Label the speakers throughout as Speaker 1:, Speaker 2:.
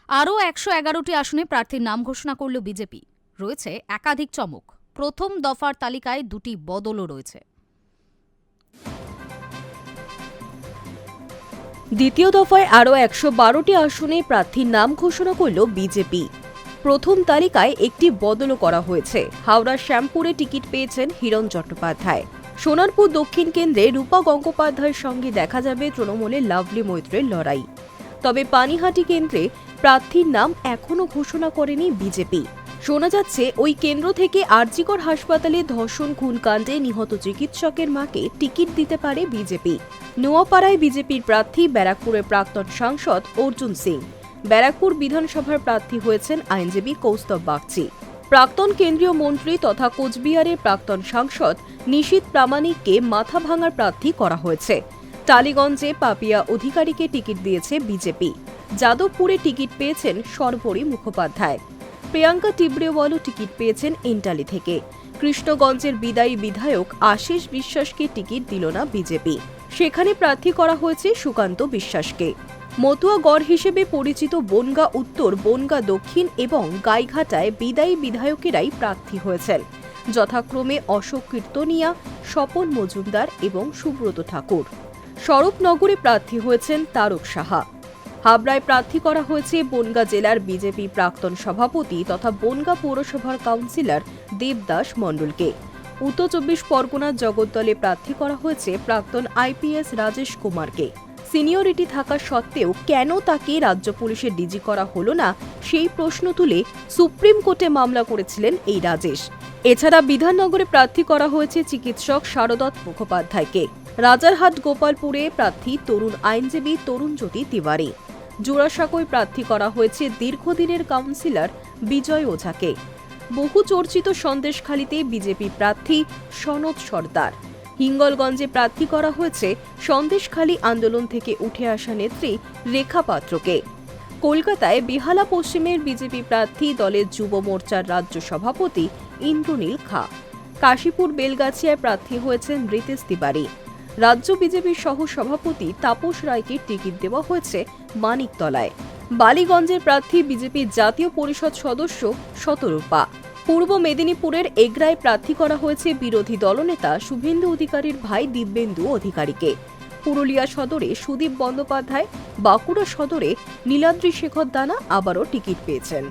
Speaker 1: আরও ১১১টি আসনে প্রার্থীর নাম ঘোষণা করল বিজেপি। রয়েছে একাধিক চমক। প্রথম দফার তালিকায় দুটি বদলও রয়েছে।
Speaker 2: দ্বিতীয় দফায় আরও ১১২টি আসনে প্রার্থীর নাম ঘোষণা করল বিজেপি। প্রথম তালিকায় একটি বদলও করা হয়েছে। হাওড়ার শ্যামপুরে টিকিট পেয়েছেন হিরণ চট্টোপাধ্যায়। সোনারপুর দক্ষিণ কেন্দ্রে রূপা গঙ্গোপাধ্যায়ের সঙ্গে দেখা যাবে তৃণমূলের লাভলি মৈত্রের লড়াই। তবে পানিহাটি কেন্দ্রে প্রার্থীর নাম এখনও ঘোষণা করেনি বিজেপি। শোনা যাচ্ছে ওই কেন্দ্র থেকে আরজিকর হাসপাতালে ধর্ষণ খুনকাণ্ডে নিহত চিকিৎসকের মাকে টিকিট দিতে পারে বিজেপি। নোয়াপাড়ায় বিজেপির প্রার্থী ব্যারাকপুরের প্রাক্তন সাংসদ অর্জুন সিং। ব্যারাকপুর বিধানসভার প্রার্থী হয়েছেন আইনজীবী কৌস্তব বাগচি। প্রাক্তন কেন্দ্রীয় মন্ত্রী তথা কোচবিহারের প্রাক্তন সাংসদ নিশীথ প্রামাণিককে মাথা ভাঙার প্রার্থী করা হয়েছে। টালিগঞ্জে পাপিয়া অধিকারীকে টিকিট দিয়েছে বিজেপি। যাদবপুরে টিকিট পেয়েছেন সর্বরী মুখোপাধ্যায়। প্রিয়াঙ্কা টিবরেওয়ালও টিকিট পেয়েছেন ইন্টালি থেকে। কৃষ্ণগঞ্জের বিদায়ী বিধায়ক আশিস বিশ্বাসকে টিকিট দিল না বিজেপি। সেখানে প্রার্থী করা হয়েছে সুকান্ত বিশ্বাসকে। মতুয়াগড় হিসেবে পরিচিত বনগা উত্তর, বনগা দক্ষিণ এবং গাইঘাটায় বিদায়ী বিধায়কেরাই প্রার্থী হয়েছেন, যথাক্রমে অশোক কীর্তনিয়া, স্বপন মজুমদার এবং সুব্রত ঠাকুর। স্বরূপনগরে প্রার্থী হয়েছেন তারক সাহা। হাবড়ায় প্রার্থী করা হয়েছে বনগা জেলার বিজেপি প্রাক্তন সভাপতি তথা বনগা পৌরসভার কাউন্সিলর দেবদাস মণ্ডলকে। উত্তর ২৪ পরগনার জগদ্দলে প্রার্থী করা হয়েছে প্রাক্তন আইপিএস রাজেশ কুমারকে। সিনিয়রিটি থাকা সত্ত্বেও কেন তাকে রাজ্য পুলিশের ডিজি করা হলো না, সেই প্রশ্ন তুলে সুপ্রিম কোর্টে মামলা করেছিলেন এই রাজেশ। এছাড়া বিধাননগরে প্রার্থী করা হয়েছে চিকিৎসক শারদত্ত মুখোপাধ্যায়কে। রাজারহাট গোপালপুরে প্রার্থী তরুণ আইনজীবী তরুণজ্যোতি তিওয়ারি। জোড়াসাঁকোয় প্রার্থী করা হয়েছে দীর্ঘদিনের কাউন্সিলর বিজয় ওঝাকে। বহু চর্চিত সন্দেশখালীতে বিজেপি প্রার্থী সনদ সর্দার। হিঙ্গলগঞ্জে প্রার্থী করা হয়েছে সন্দেশখালী আন্দোলন থেকে উঠে আসা নেত্রী রেখা পাত্রকে। কলকাতায় বেহালা পশ্চিমের বিজেপি প্রার্থী দলের যুব মোর্চার রাজ্য সভাপতি ইন্দ্রনীল খা। কাশীপুর বেলগাছিয়ায় প্রার্থী হয়েছেন রিতেশ তিওয়ারি। রাজ্য বিজেপির সহ সভাপতি তাপস রায়কে টিকিট দেওয়া হয়েছে মানিকতলায়। বালিগঞ্জের প্রার্থী বিজেপির জাতীয় পরিষদ সদস্য শতরূপা। পূর্ব মেদিনীপুরের এগরায় প্রার্থী করা হয়েছে বিরোধী দলনেতা শুভেন্দু অধিকারীর ভাই দিব্যেন্দু অধিকারীকে। পুরুলিয়া সদরে সুদীপ বন্দ্যোপাধ্যায়, বাঁকুড়া সদরে নীলাদ্রি শেখর দানা আবারও টিকিট পেয়েছেন।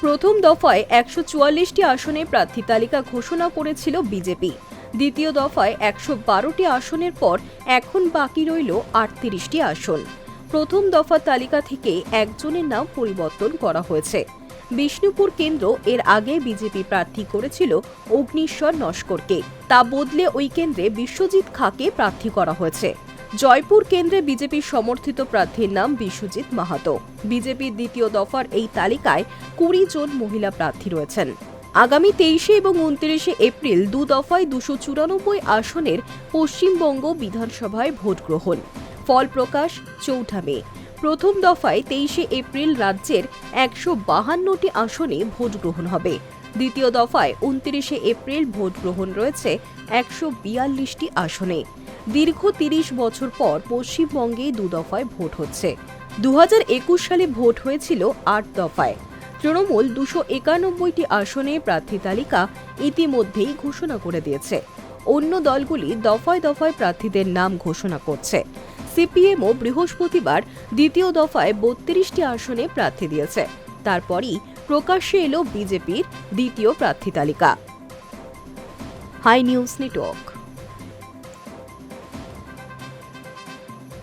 Speaker 2: প্রথম দফায় ১৪৪টি আসনে প্রার্থী তালিকা ঘোষণা করেছিল বিজেপি। দ্বিতীয় দফায় ১১২টি আসনের পর এখন বাকি রইল ৩৮টি আসন। প্রথম দফা তালিকা থেকে একজনের নাম পরিবর্তন করা হয়েছে। বিষ্ণুপুর কেন্দ্র এর আগে বিজেপি প্রার্থী করেছিল অগ্নিশ্বর নস্করকে। তা বদলে ওই কেন্দ্রে বিশ্বজিৎ খাঁকে প্রার্থী করা হয়েছে। জয়পুর কেন্দ্রে বিজেপির সমর্থিত প্রার্থীর নাম বিশ্বজিৎ মাহাতো। বিজেপির দ্বিতীয় দফার এই তালিকায় ২০ জন মহিলা প্রার্থী রয়েছেন। আগামী ২৩ এবং ২৯ এপ্রিল দু দফায় ২৯৪ আসনের পশ্চিমবঙ্গ বিধানসভায় ভোট গ্রহণ। ফল প্রকাশ ৪ মে। প্রথম দফায় ২৩ এপ্রিল রাজ্যের ১৫২টি আসনে ভোট গ্রহণ হবে। দ্বিতীয় দফায় ২৯ এপ্রিল ভোট গ্রহণ রয়েছে ১৪২টি আসনে। দীর্ঘ ৩০ বছর পর পশ্চিমবঙ্গে দু দফায় ভোট হচ্ছে। ২০২১ সালে ভোট হয়েছিল ৮ দফায়। তৃণমূল ২৯১টি আসনে প্রার্থী তালিকা ইতিমধ্যেই ঘোষণা করে দিয়েছে। অন্য দলগুলি দফায় দফায় প্রার্থীদের নাম ঘোষণা করছে। সিপিএমও বৃহস্পতিবার দ্বিতীয় দফায় ৩২টি আসনে প্রার্থী দিয়েছে। তারপরই প্রকাশ্যে এলো বিজেপির দ্বিতীয় প্রার্থী তালিকা। Hi news network.